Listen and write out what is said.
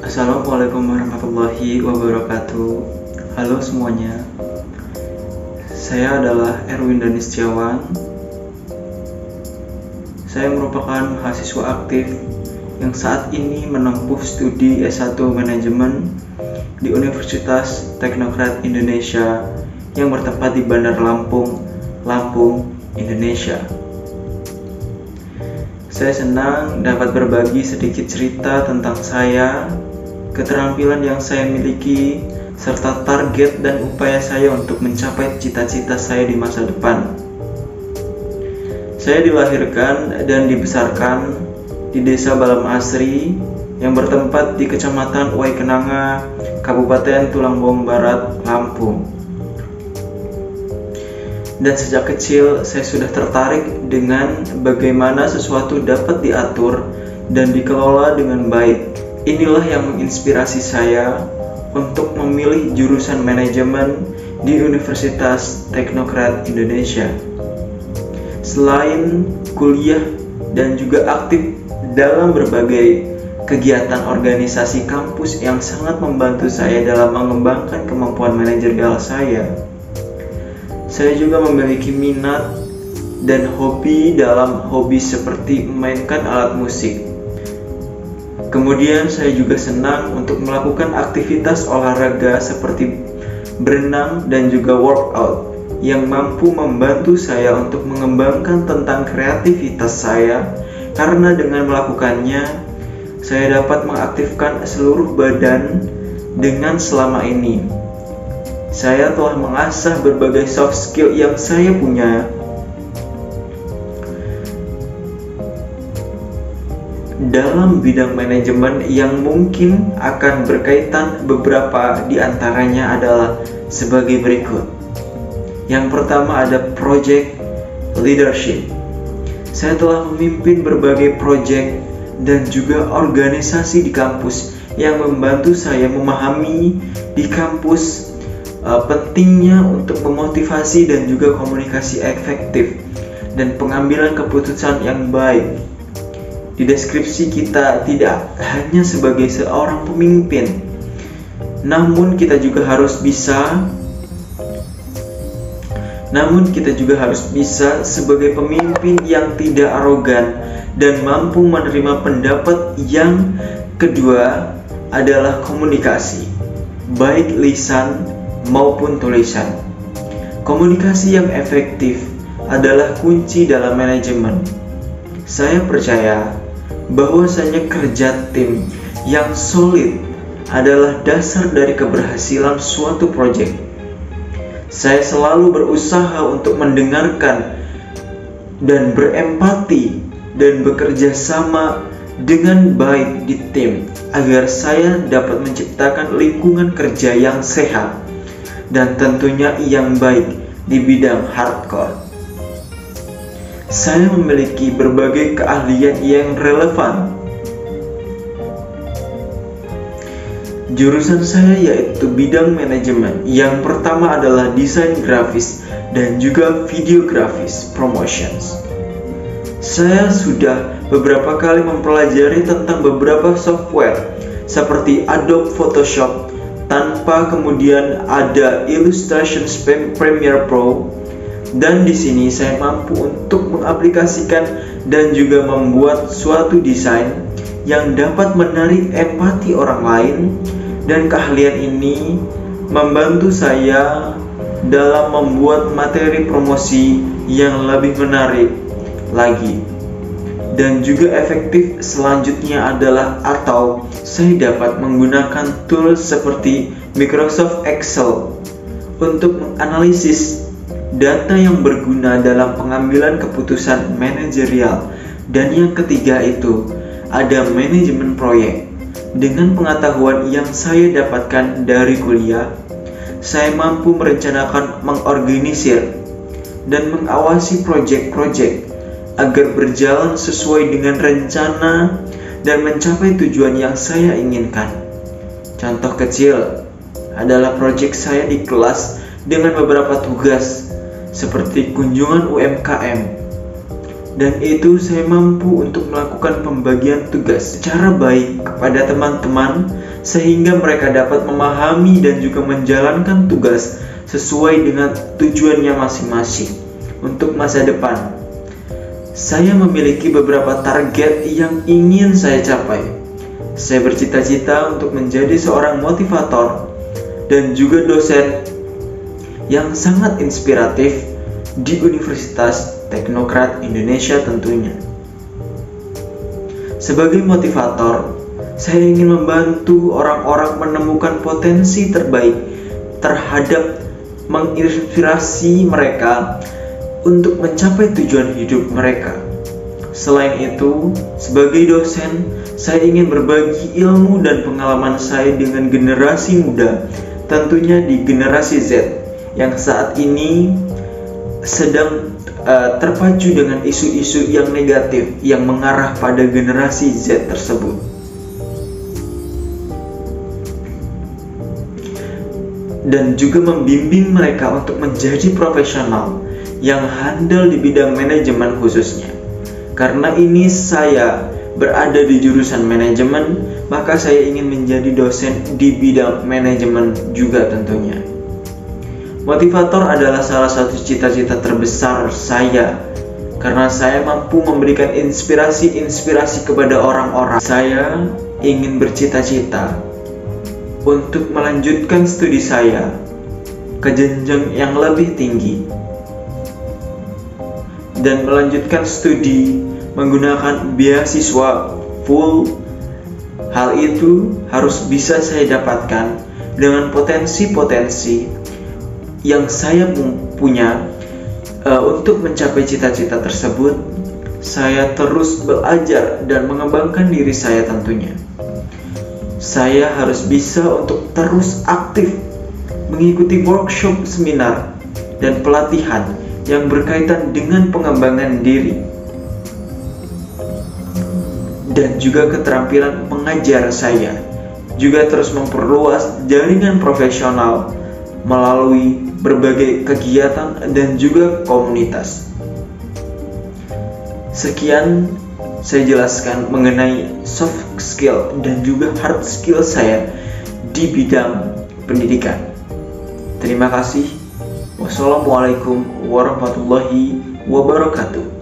Assalamualaikum warahmatullahi wabarakatuh. Halo semuanya. Saya adalah Erwin Danis Setiawan. Saya merupakan mahasiswa aktif yang saat ini menempuh studi S1 Manajemen di Universitas Teknokrat Indonesia yang bertempat di Bandar Lampung, Indonesia. Saya senang dapat berbagi sedikit cerita tentang saya, keterampilan yang saya miliki, serta target dan upaya saya untuk mencapai cita-cita saya di masa depan. Saya dilahirkan dan dibesarkan di Desa Balam Asri yang bertempat di Kecamatan Waikenanga, Kabupaten Tulangbong Barat, Lampung. Dan sejak kecil saya sudah tertarik dengan bagaimana sesuatu dapat diatur dan dikelola dengan baik. Inilah yang menginspirasi saya untuk memilih jurusan manajemen di Universitas Teknokrat Indonesia. Selain kuliah dan juga aktif dalam berbagai kegiatan organisasi kampus yang sangat membantu saya dalam mengembangkan kemampuan manajerial saya juga memiliki minat dan hobi dalam hobi seperti memainkan alat musik. Kemudian saya juga senang untuk melakukan aktivitas olahraga seperti berenang dan juga workout yang mampu membantu saya untuk mengembangkan tentang kreativitas saya, karena dengan melakukannya saya dapat mengaktifkan seluruh badan dengan selama ini saya telah mengasah berbagai soft skill yang saya punya dalam bidang manajemen yang mungkin akan berkaitan. Beberapa di antaranya adalah sebagai berikut. Yang pertama ada project leadership. Saya telah memimpin berbagai project dan juga organisasi di kampus yang membantu saya memahami di kampus pentingnya untuk memotivasi dan juga komunikasi efektif dan pengambilan keputusan yang baik. Di deskripsi kita tidak hanya sebagai seorang pemimpin, namun kita juga harus bisa sebagai pemimpin yang tidak arogan dan mampu menerima pendapat. Yang kedua adalah komunikasi, baik lisan maupun tulisan. Komunikasi yang efektif adalah kunci dalam manajemen. Saya percaya bahwasanya kerja tim yang solid adalah dasar dari keberhasilan suatu proyek. Saya selalu berusaha untuk mendengarkan dan berempati dan bekerja sama dengan baik di tim agar saya dapat menciptakan lingkungan kerja yang sehat dan tentunya yang baik di bidang hardcore. Saya memiliki berbagai keahlian yang relevan. Jurusan saya yaitu bidang manajemen. Yang pertama adalah desain grafis dan juga videografis promotions. Saya sudah beberapa kali mempelajari tentang beberapa software seperti Adobe Photoshop, tanpa kemudian ada Illustration Premiere Pro, dan di sini saya mampu untuk mengaplikasikan dan juga membuat suatu desain yang dapat menarik empati orang lain, dan keahlian ini membantu saya dalam membuat materi promosi yang lebih menarik lagi dan juga efektif. Selanjutnya adalah saya dapat menggunakan tools seperti Microsoft Excel untuk menganalisis data yang berguna dalam pengambilan keputusan manajerial. Dan yang ketiga itu ada manajemen proyek. Dengan pengetahuan yang saya dapatkan dari kuliah, saya mampu merencanakan, mengorganisir, dan mengawasi proyek-proyek agar berjalan sesuai dengan rencana dan mencapai tujuan yang saya inginkan. Contoh kecil adalah proyek saya di kelas dengan beberapa tugas seperti kunjungan UMKM dan itu saya mampu untuk melakukan pembagian tugas secara baik kepada teman-teman sehingga mereka dapat memahami dan juga menjalankan tugas sesuai dengan tujuannya masing-masing untuk masa depan. Saya memiliki beberapa target yang ingin saya capai. Saya bercita-cita untuk menjadi seorang motivator dan juga dosen yang sangat inspiratif di Universitas Teknokrat Indonesia tentunya. Sebagai motivator, saya ingin membantu orang-orang menemukan potensi terbaik terhadap menginspirasi mereka untuk mencapai tujuan hidup mereka. Selain itu, sebagai dosen, saya ingin berbagi ilmu dan pengalaman saya dengan generasi muda, tentunya di generasi Z yang saat ini sedang terpacu dengan isu-isu yang negatif yang mengarah pada generasi Z tersebut. Dan juga membimbing mereka untuk menjadi profesional yang handal di bidang manajemen khususnya. Karena ini saya berada di jurusan manajemen, maka saya ingin menjadi dosen di bidang manajemen juga tentunya. Motivator adalah salah satu cita-cita terbesar saya, karena saya mampu memberikan inspirasi kepada orang-orang. Saya ingin bercita-cita untuk melanjutkan studi saya ke jenjang yang lebih tinggi dan melanjutkan studi menggunakan beasiswa full. Hal itu harus bisa saya dapatkan dengan potensi-potensi yang saya punya. Untuk mencapai cita-cita tersebut, saya terus belajar dan mengembangkan diri saya tentunya. Saya harus bisa untuk terus aktif mengikuti workshop, seminar, dan pelatihan yang berkaitan dengan pengembangan diri dan juga keterampilan mengajar. Saya juga terus memperluas jaringan profesional melalui berbagai kegiatan dan juga komunitas. Sekian saya jelaskan mengenai soft skill dan juga hard skill saya di bidang pendidikan. Terima kasih. Wassalamualaikum warahmatullahi wabarakatuh.